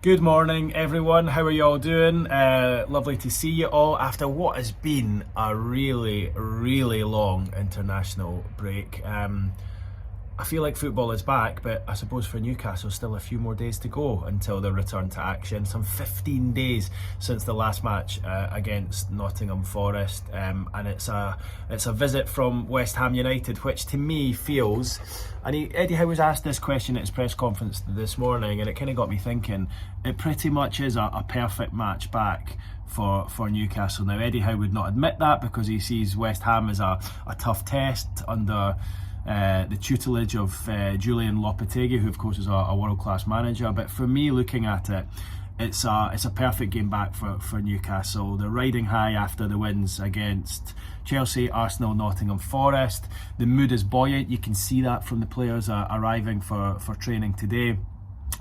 Good morning, everyone. How are you all doing? Lovely to see you all after what has been a really, really long international break. I feel like football is back, but I suppose for Newcastle, still a few more days to go until the return to action. Some 15 days since the last match against Nottingham Forest, and it's a visit from West Ham United, which to me feels. And Eddie Howe was asked this question at his press conference this morning, and it kind of got me thinking. It pretty much is a perfect match back for Newcastle. Now, Eddie Howe would not admit that because he sees West Ham as a tough test under the tutelage of Julian Lopetegui, who of course is a world-class manager. But for me, looking at it, it's a perfect game back for Newcastle. They're riding high after the wins against Chelsea, Arsenal, Nottingham Forest. The mood is buoyant. You can see that from the players arriving for training today.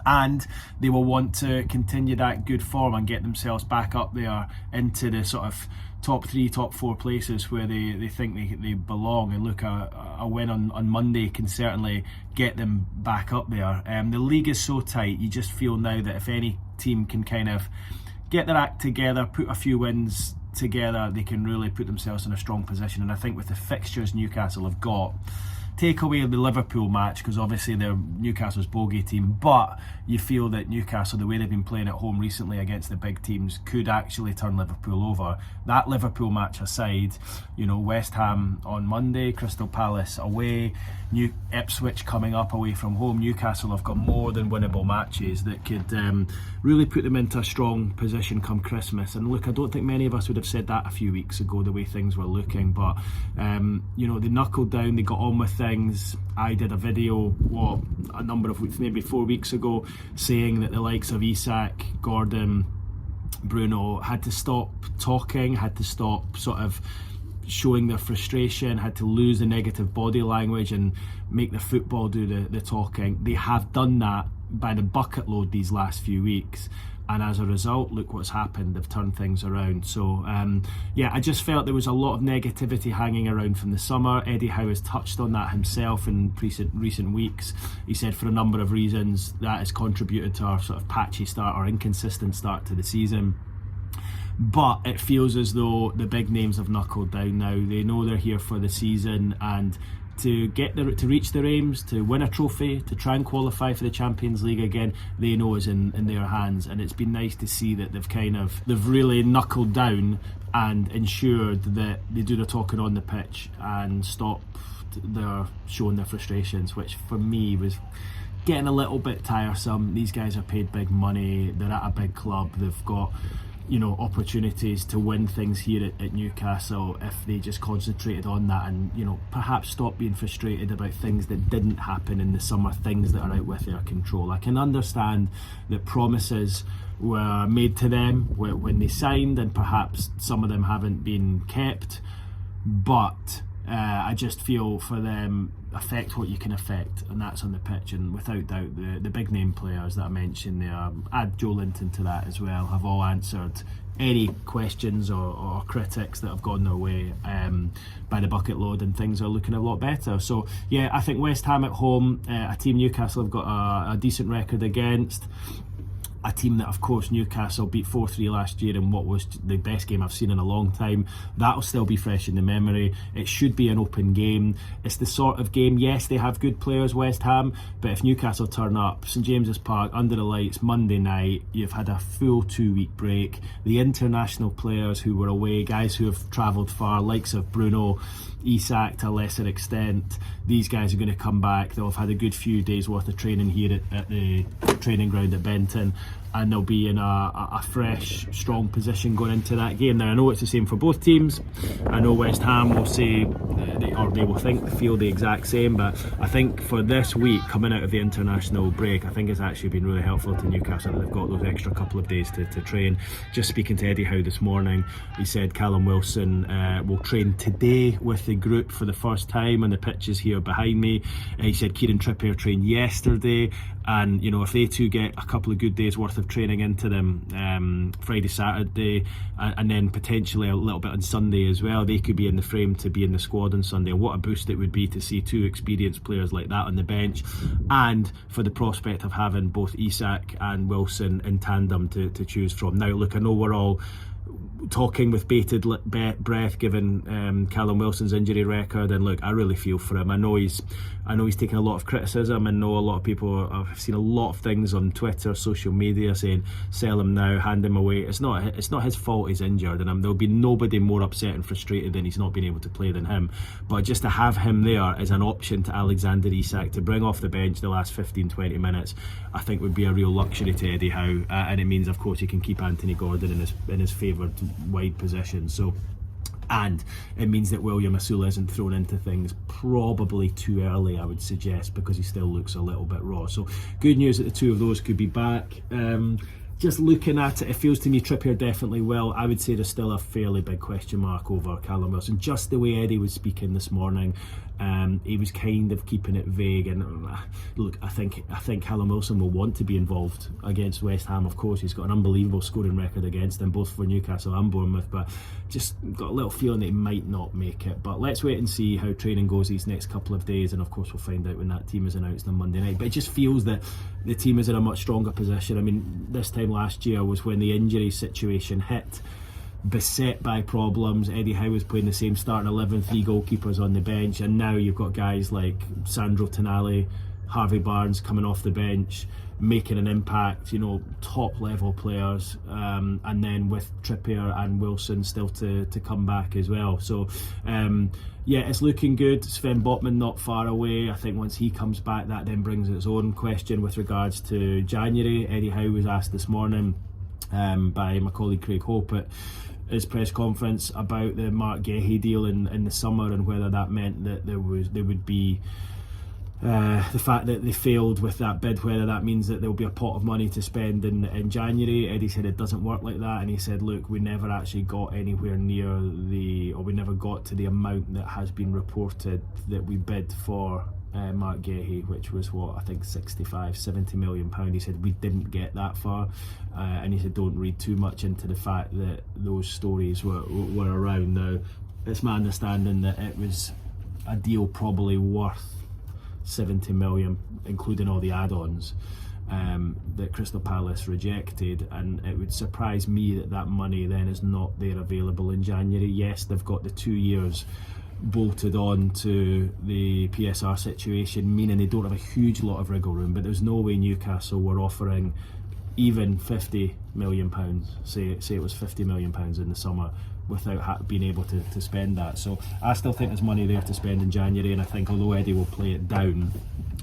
And they will want to continue that good form and get themselves back up there into the sort of top 3, top 4 places where they think they belong. And look, a win on Monday can certainly get them back up there. The league is so tight, you just feel now that if any team can kind of get their act together, put a few wins together, they can really put themselves in a strong position. And I think with the fixtures Newcastle have got, take away the Liverpool match because obviously they're Newcastle's bogey team, but you feel that Newcastle, the way they've been playing at home recently against the big teams, could actually turn Liverpool over. That Liverpool match aside, West Ham on Monday, Crystal Palace away, Ipswich coming up away from home. Newcastle have got more than winnable matches that could really put them into a strong position come Christmas. And look, I don't think many of us would have said that a few weeks ago, the way things were looking, but they knuckled down, they got on with things. I did a video a number of weeks, maybe 4 weeks ago, saying that the likes of Isak, Gordon, Bruno had to stop talking, had to stop sort of showing their frustration, had to lose the negative body language and make the football do the talking. They have done that by the bucket load these last few weeks, and as a result, look what's happened. They've turned things around. So I just felt there was a lot of negativity hanging around from the summer. Eddie Howe has touched on that himself in recent weeks. He said for a number of reasons that has contributed to our sort of patchy start or inconsistent start to the season. But it feels as though the big names have knuckled down now. They know they're here for the season, and to reach their aims, to win a trophy, to try and qualify for the Champions League again, they know is in their hands. And it's been nice to see that they've really knuckled down and ensured that they do the talking on the pitch and stop their showing their frustrations, which for me was getting a little bit tiresome. These guys are paid big money, they're at a big club, they've got opportunities to win things here at Newcastle if they just concentrated on that and perhaps stop being frustrated about things that didn't happen in the summer, things that are out with their control. I can understand that promises were made to them when they signed and perhaps some of them haven't been kept, but I just feel for them, affect what you can affect, and that's on the pitch. And without doubt, the big name players that I mentioned there, add Joe Linton to that as well, have all answered any questions or critics that have gone their way by the bucket load, and things are looking a lot better. So yeah, I think West Ham at home, a team Newcastle have got a decent record against. A team that, of course, Newcastle beat 4-3 last year in what was the best game I've seen in a long time. That'll still be fresh in the memory. It should be an open game. It's the sort of game, yes, they have good players, West Ham, but if Newcastle turn up, St James's Park, under the lights, Monday night, you've had a full 2-week break. The international players who were away, guys who have travelled far, likes of Bruno, Isak to a lesser extent, these guys are going to come back. They'll have had a good few days worth of training here at the training ground at Benton, and they'll be in a fresh, strong position going into that game. Now, I know it's the same for both teams. I know West Ham will say, they will feel the exact same, but I think for this week, coming out of the international break, I think it's actually been really helpful to Newcastle that they've got those extra couple of days to train. Just speaking to Eddie Howe this morning, he said Callum Wilson will train today with the group for the first time on the pitches here behind me. He said Kieran Trippier trained yesterday, and you know, if they two get a couple of good days worth of training into them, Friday, Saturday, and then potentially a little bit on Sunday as well, they could be in the frame to be in the squad on Sunday. What a boost it would be to see two experienced players like that on the bench, and for the prospect of having both Isak and Wilson in tandem to choose from. Now look, I know we're all talking with bated breath given Callum Wilson's injury record, and look, I really feel for him. I know he's taken a lot of criticism, and know a lot of people, I've seen a lot of things on Twitter, social media saying sell him now, hand him away. It's not his fault he's injured, and there'll be nobody more upset and frustrated than he's not being able to play than him. But just to have him there as an option to Alexander Isak to bring off the bench the last 15-20 minutes, I think would be a real luxury to Eddie Howe, and it means of course he can keep Anthony Gordon in his favoured wide position. So, and it means that William Asula isn't thrown into things probably too early, I would suggest, because he still looks a little bit raw. So good news that the two of those could be back. Just looking at it, it feels to me Trippier definitely will. I would say there's still a fairly big question mark over Callum Wilson. Just the way Eddie was speaking this morning, he was kind of keeping it vague. And look, I think Callum Wilson will want to be involved against West Ham. Of course, he's got an unbelievable scoring record against them, both for Newcastle and Bournemouth. But just got a little feeling that he might not make it. But let's wait and see how training goes these next couple of days. And of course, we'll find out when that team is announced on Monday night. But it just feels that the team is in a much stronger position. I mean, this time last year was when the injury situation hit, beset by problems. Eddie Howe was playing the same starting 11, 3 goalkeepers on the bench, and now you've got guys like Sandro Tonali, Harvey Barnes coming off the bench, making an impact, you know, top level players, and then with Trippier and Wilson still to come back as well. So yeah, it's looking good. Sven Botman not far away. I think once he comes back, that then brings its own question with regards to January. Eddie Howe was asked this morning by my colleague Craig Hope at his press conference about the Mark Gehi deal in the summer, and whether that meant that there would be the fact that they failed with that bid, whether that means that there'll be a pot of money to spend in January. Eddie said it doesn't work like that, and he said, look, we never actually got anywhere near we never got to the amount that has been reported that we bid for Mark Gehi, which was what, I think 65-70 million pound. He said we didn't get that far, and he said don't read too much into the fact that those stories were around. Now, it's my understanding that it was a deal probably worth 70 million, including all the add-ons, that Crystal Palace rejected, and it would surprise me that money then is not there available in January. Yes, they've got the 2 years bolted on to the PSR situation, meaning they don't have a huge lot of wriggle room, but there's no way Newcastle were offering even £50 million, say it was £50 million in the summer, without being able to spend that. So I still think there's money there to spend in January, and I think although Eddie will play it down,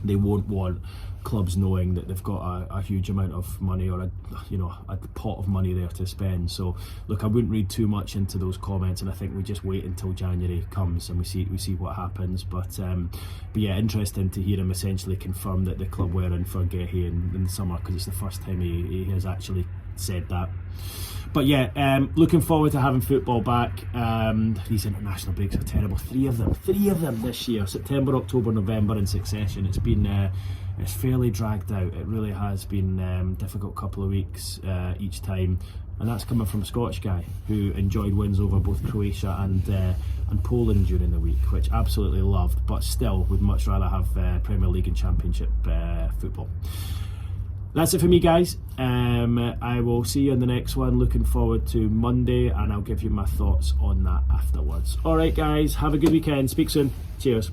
they won't want clubs knowing that they've got a huge amount of money, or a pot of money there to spend. So look, I wouldn't read too much into those comments, and I think we just wait until January comes and we see what happens. But yeah, interesting to hear him essentially confirm that the club were in for Gehi in the summer, because it's the first time he has actually said that. But yeah, looking forward to having football back. These international breaks are terrible. Three of them this year: September, October, November in succession. It's been it's fairly dragged out. It really has been difficult couple of weeks each time, and that's coming from a Scottish guy who enjoyed wins over both Croatia and Poland during the week, which absolutely loved, but still would much rather have Premier League and Championship football. That's it for me, guys. I will see you in the next one. Looking forward to Monday, and I'll give you my thoughts on that afterwards. Alright guys, have a good weekend. Speak soon. Cheers.